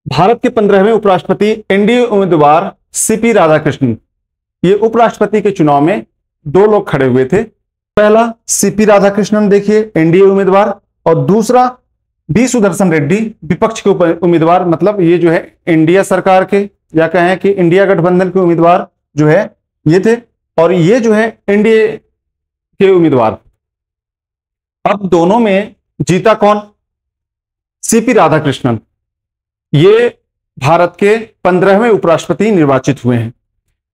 भारत के 15वें उपराष्ट्रपति एनडीए उम्मीदवार सीपी राधाकृष्णन, ये उपराष्ट्रपति के चुनाव में दो लोग खड़े हुए थे। पहला सीपी राधाकृष्णन देखिए एनडीए उम्मीदवार, और दूसरा बी सुदर्शन रेड्डी विपक्ष के उम्मीदवार, मतलब ये जो है इंडिया सरकार के या कहें कि इंडिया गठबंधन के उम्मीदवार जो है ये थे, और ये जो है एनडीए के उम्मीदवार। अब दोनों में जीता कौन? सीपी राधाकृष्णन। ये भारत के 15वें उपराष्ट्रपति निर्वाचित हुए हैं,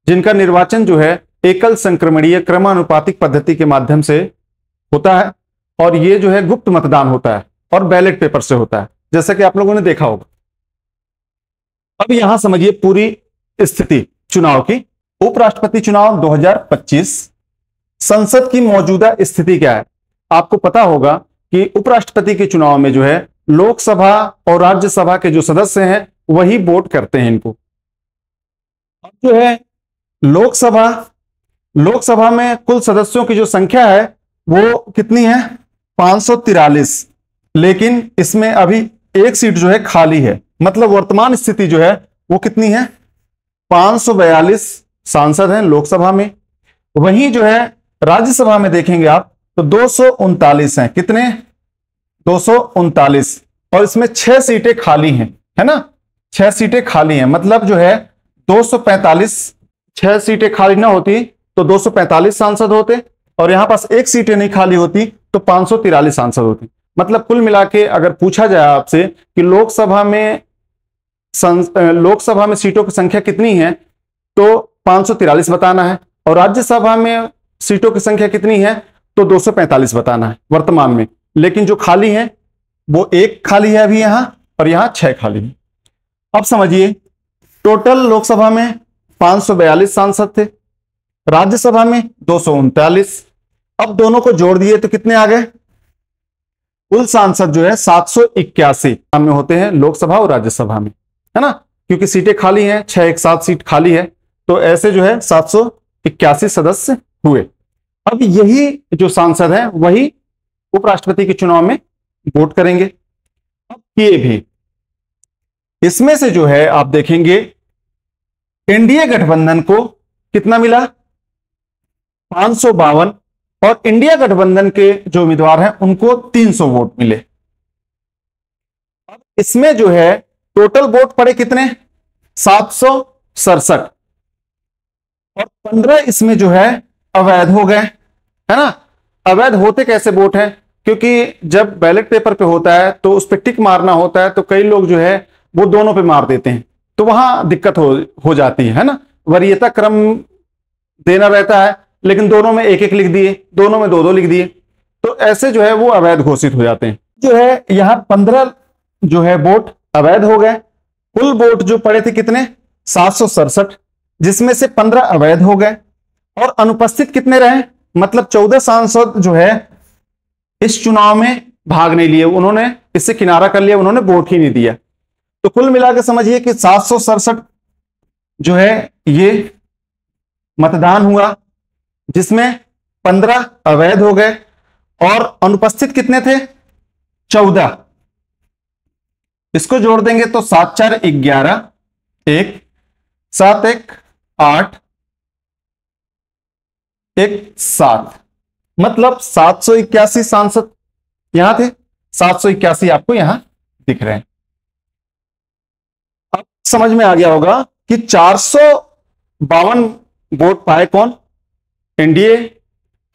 जिनका निर्वाचन जो है एकल संक्रमणीय क्रमानुपातिक पद्धति के माध्यम से होता है, और ये जो है गुप्त मतदान होता है और बैलेट पेपर से होता है, जैसा कि आप लोगों ने देखा होगा। अब यहां समझिए पूरी स्थिति चुनाव की। उपराष्ट्रपति चुनाव 2025, संसद की मौजूदा स्थिति क्या है? आपको पता होगा कि उपराष्ट्रपति के चुनाव में जो है लोकसभा और राज्यसभा के जो सदस्य हैं वही वोट करते हैं इनको। अब जो है लोकसभा में कुल सदस्यों की जो संख्या है वो कितनी है? 543, लेकिन इसमें अभी एक सीट जो है खाली है। मतलब वर्तमान स्थिति जो है वो कितनी है? 542 सांसद हैं लोकसभा में। वहीं जो है राज्यसभा में देखेंगे आप तो 239 हैं। कितने? 239, और इसमें 6 सीटें खाली हैं, है ना? 6 सीटें खाली हैं, मतलब जो है 245, 6 सीटें खाली ना होती तो 245 सांसद होते, और यहां पास एक सीटें नहीं खाली होती तो 543 सांसद होते। मतलब कुल मिला के अगर पूछा जाए आपसे कि लोकसभा में सीटों की संख्या कितनी है तो 543 बताना है, और राज्यसभा में सीटों की संख्या कितनी है तो 245 बताना है वर्तमान में। लेकिन जो खाली है वो एक खाली है अभी यहां, और यहां 6 खाली है। अब समझिए टोटल लोकसभा में 542 सांसद थे, राज्यसभा में 239। अब दोनों को जोड़ दिए तो कितने आ गए? कुल सांसद जो है 781 में होते हैं लोकसभा और राज्यसभा में, है ना? क्योंकि सीटें खाली हैं, 6 एक साथ सीट खाली है, तो ऐसे जो है 781 सदस्य हुए। अब यही जो सांसद हैं वही उपराष्ट्रपति के चुनाव में वोट करेंगे। अब ये भी इसमें से जो है आप देखेंगे एनडीए गठबंधन को कितना मिला? 552, और इंडिया गठबंधन के जो उम्मीदवार हैं उनको 300 वोट मिले। अब इसमें जो है टोटल वोट पड़े कितने? 767, और 15 इसमें जो है अवैध हो गए, है ना? अवैध होते कैसे वोट हैं? क्योंकि जब बैलेट पेपर पे होता है तो उस पर टिक मारना होता है, तो कई लोग जो है वो दोनों पे मार देते हैं, तो वहां दिक्कत हो जाती है ना? वरीयता क्रम देना रहता है, लेकिन दोनों में एक एक लिख दिए, दोनों में दो दो लिख दिए, तो ऐसे जो है वो अवैध घोषित हो जाते हैं। जो है यहां 15 जो है वोट अवैध हो गए। कुल वोट जो पड़े थे कितने? 767, जिसमें से 15 अवैध हो गए, और अनुपस्थित कितने रहे? मतलब 14 सांसद जो है इस चुनाव में भाग नहीं लिए, उन्होंने इससे किनारा कर लिया, उन्होंने वोट ही नहीं दिया। तो कुल मिलाकर समझिए कि 767 जो है ये मतदान हुआ, जिसमें 15 अवैध हो गए, और अनुपस्थित कितने थे? 14। इसको जोड़ देंगे तो 7 4 11, 1 7 1 8 1 7, मतलब 781 सांसद यहां थे। 781 आपको यहां दिख रहे हैं। अब समझ में आ गया होगा कि 452 वोट पाए कौन? एनडीए,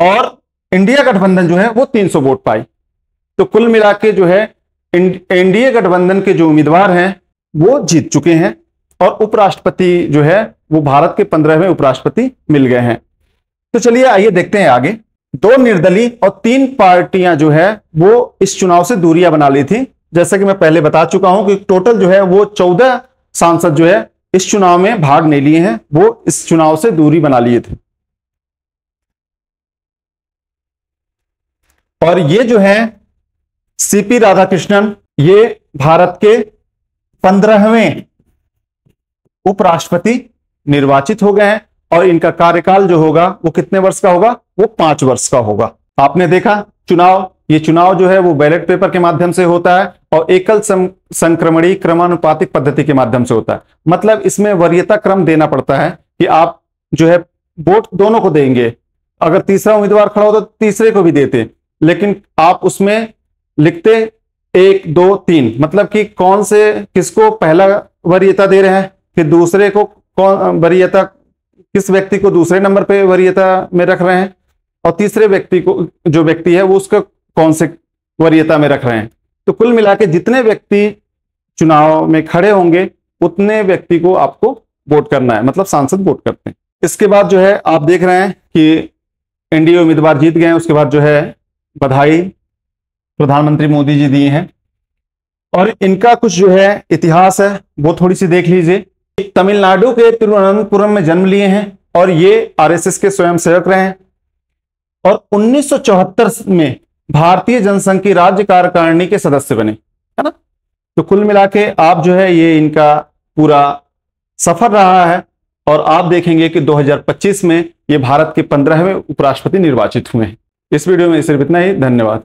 और इंडिया गठबंधन जो है वो 300 वोट पाई। तो कुल मिला के जो है एनडीए गठबंधन के जो उम्मीदवार हैं वो जीत चुके हैं, और उपराष्ट्रपति जो है वो भारत के 15वें उपराष्ट्रपति मिल गए हैं। तो चलिए आइए देखते हैं आगे। 2 निर्दलीय और 3 पार्टियां जो है वो इस चुनाव से दूरियां बना ली थी। जैसा कि मैं पहले बता चुका हूं कि टोटल जो है वो 14 सांसद जो है इस चुनाव में भाग नहीं लिए हैं, वो इस चुनाव से दूरी बना लिए थे। और ये जो है सीपी राधाकृष्णन, ये भारत के 15वें उपराष्ट्रपति निर्वाचित हो गए हैं, और इनका कार्यकाल जो होगा वो कितने वर्ष का होगा? वो 5 वर्ष का होगा। आपने देखा चुनाव, ये चुनाव जो है वो बैलेट पेपर के माध्यम से होता है और एकल संक्रमणीय क्रमानुपातिक पद्धति के माध्यम से होता है। मतलब इसमें वरीयता क्रम देना पड़ता है कि आप जो है वोट दोनों को देंगे, अगर तीसरा उम्मीदवार खड़ा हो तो तीसरे को भी देते, लेकिन आप उसमें लिखते 1 2 3, मतलब कि कौन से किसको पहला वरीयता दे रहे हैं, फिर दूसरे को कौन वरीयता, किस व्यक्ति को दूसरे नंबर पे वरीयता में रख रहे हैं, और तीसरे व्यक्ति को जो व्यक्ति है वो उसका कौन से वरीयता में रख रहे हैं। तो कुल मिला के जितने व्यक्ति चुनाव में खड़े होंगे उतने व्यक्ति को आपको वोट करना है, मतलब सांसद वोट करते हैं। इसके बाद जो है आप देख रहे हैं कि एनडीए उम्मीदवार जीत गए, उसके बाद जो है बधाई प्रधानमंत्री मोदी जी दिए हैं, और इनका कुछ जो है इतिहास है वो थोड़ी सी देख लीजिए। तमिलनाडु के तिरुवनंतपुरम में जन्म लिए हैं और ये आरएसएस के स्वयंसेवक रहे हैं, और 1974 में भारतीय जनसंघ की राज्य कार्यकारिणी के सदस्य बने, है ना। तो कुल मिला के आप जो है ये इनका पूरा सफर रहा है, और आप देखेंगे कि 2025 में ये भारत के 15वें उपराष्ट्रपति निर्वाचित हुए हैं। इस वीडियो में सिर्फ इतना ही, धन्यवाद।